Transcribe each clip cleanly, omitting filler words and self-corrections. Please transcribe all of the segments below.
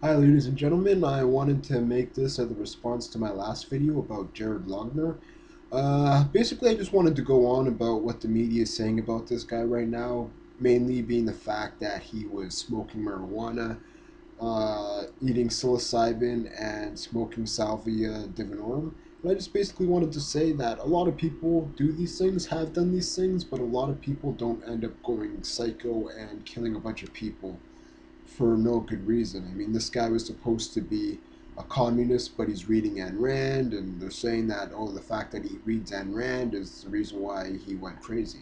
Hi ladies and gentlemen, I wanted to make this as a response to my last video about Jared Loughner. Basically I just wanted to go on about what the media is saying about this guy right now, mainly being the fact that he was smoking marijuana, eating psilocybin, and smoking salvia divinorum. And I just basically wanted to say that a lot of people do these things, have done these things, but a lot of people don't end up going psycho and killing a bunch of people for no good reason. I mean, this guy was supposed to be a communist, but he's reading Ayn Rand, and they're saying that, oh, the fact that he reads Ayn Rand is the reason why he went crazy.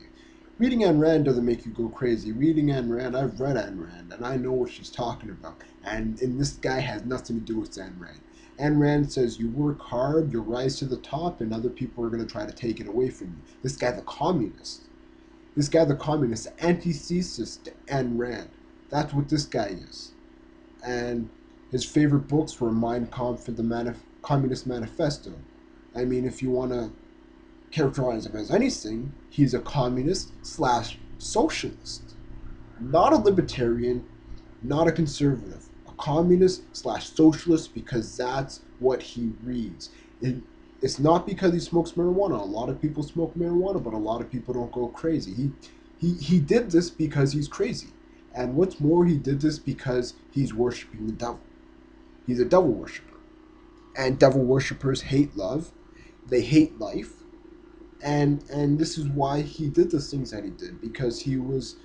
Reading Ayn Rand doesn't make you go crazy. Reading Ayn Rand, I've read Ayn Rand, and I know what she's talking about. And this guy has nothing to do with Ayn Rand. Ayn Rand says you work hard, you'll rise to the top, and other people are going to try to take it away from you. This guy's a communist. This guy, the communist, antithesis to Ayn Rand. That's what this guy is. And his favorite books were Mein Kampf and the Communist Manifesto. I mean, if you want to characterize him as anything, he's a communist slash socialist. Not a libertarian, not a conservative. A communist slash socialist because that's what he reads. It's not because he smokes marijuana. A lot of people smoke marijuana, but a lot of people don't go crazy. He did this because he's crazy. And what's more, he did this because he's worshiping the devil. He's a devil worshiper. And devil worshippers hate love. They hate life. And this is why he did the things that he did, because he was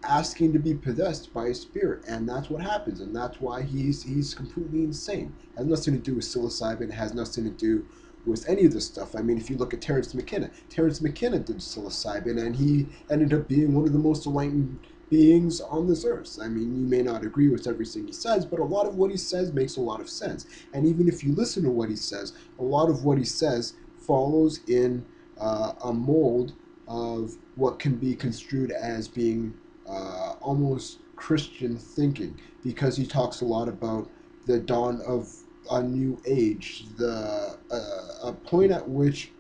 asking to be possessed by a spirit, and that's what happens, and that's why he's completely insane. It has nothing to do with psilocybin. It has nothing to do with any of this stuff. I mean, if you look at Terence McKenna did psilocybin, and he ended up being one of the most enlightened beings on this earth. I mean, you may not agree with everything he says, but a lot of what he says makes a lot of sense. And even if you listen to what he says, a lot of what he says follows in a mold of what can be construed as being almost Christian thinking, because he talks a lot about the dawn of a new age, the a point at which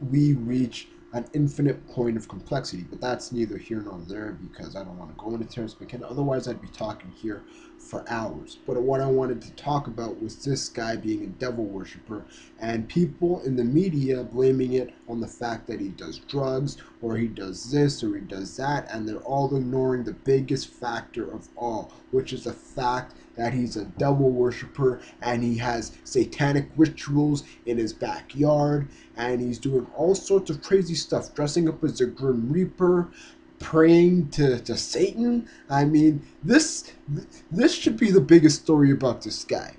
we reach an infinite point of complexity. But that's neither here nor there, because I don't want to go into Terence McKenna. Otherwise, I'd be talking here for hours. But what I wanted to talk about was this guy being a devil worshiper, and people in the media blaming it on the fact that he does drugs, or he does this, or he does that, and they're all ignoring the biggest factor of all, which is the fact that he's a devil worshiper, and he has satanic rituals in his backyard, and he's doing all sorts of crazy stuff, dressing up as a Grim Reaper, praying to Satan. I mean, this should be the biggest story about this guy,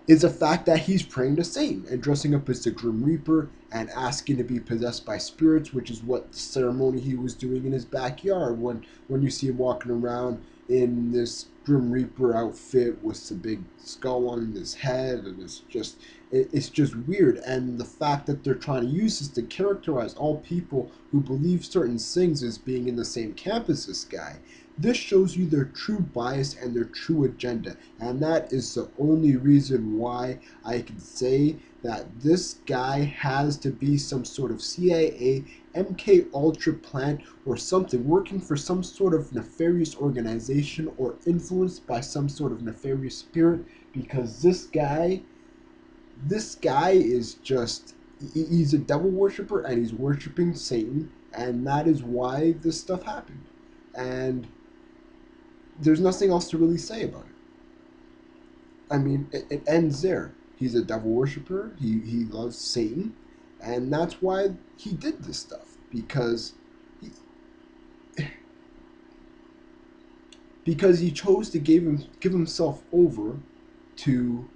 is the fact that he's praying to Satan and dressing up as the Grim Reaper and asking to be possessed by spirits, which is what the ceremony he was doing in his backyard when you see him walking around in this Grim Reaper outfit with the big skull on his head, and it's just weird. And the fact that they're trying to use this to characterize all people who believe certain things as being in the same camp as this guy, this shows you their true bias and their true agenda. And that is the only reason why I can say that this guy has to be some sort of CIA, MK Ultra plant, or something, working for some sort of nefarious organization, or influenced by some sort of nefarious spirit, because this guy is just, he's a devil worshiper, and he's worshiping Satan, and that is why this stuff happened. And there's nothing else to really say about it. I mean, it ends there. He's a devil worshiper. He loves Satan, and that's why he did this stuff, because he chose to give himself over to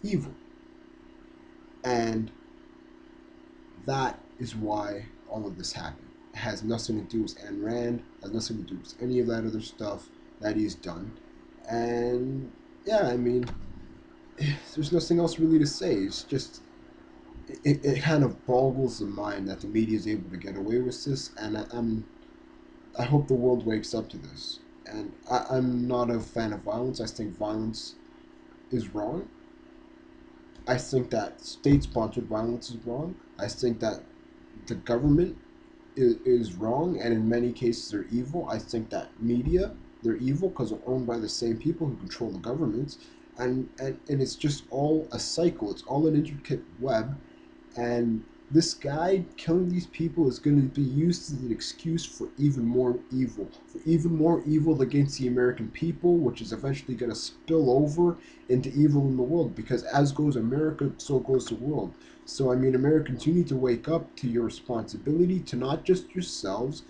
evil, and that is why all of this happened. It has nothing to do with Ayn Rand. It has nothing to do with any of that other stuff that he's done. And yeah, I mean, there's nothing else really to say. It's just, it kind of boggles the mind that the media is able to get away with this, and I hope the world wakes up to this. And I'm not a fan of violence. I think violence is wrong. I think that state-sponsored violence is wrong. I think that the government is wrong, and in many cases they're evil. I think that media They're evil because they're owned by the same people who control the governments, and it's just all a cycle. It's all an intricate web, and this guy killing these people is going to be used as an excuse for even more evil against the American people, which is eventually going to spill over into evil in the world. Because as goes America, so goes the world. So I mean, Americans, you need to wake up to your responsibility to not just yourselves,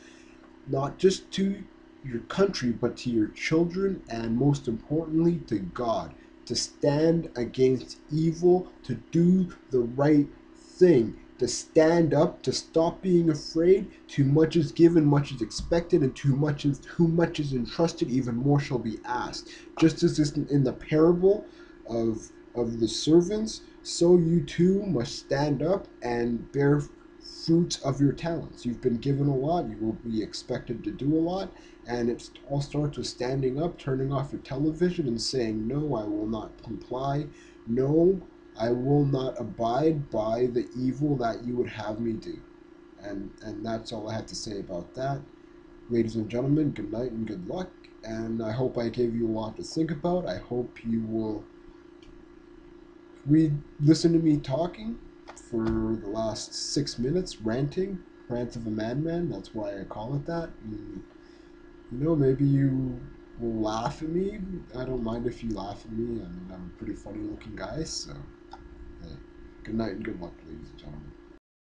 not just to your country, but to your children, and most importantly, to God. To stand against evil, to do the right thing, to stand up, to stop being afraid. Too much is given, much is expected, and too much is entrusted, even more shall be asked. Just as is in the parable of the servants, so you too must stand up and bear fruits of your talents. You've been given a lot, you will be expected to do a lot, and it all starts with standing up, turning off your television, and saying, no, I will not comply. No, I will not abide by the evil that you would have me do. And that's all I have to say about that. Ladies and gentlemen, good night and good luck. And I hope I gave you a lot to think about. I hope you will listen to me talking for the last 6 minutes, ranting, rant of a madman. That's why I call it that. And, maybe you will laugh at me. I don't mind if you laugh at me. I mean, I'm a pretty funny looking guy, so good night and good luck, ladies and gentlemen.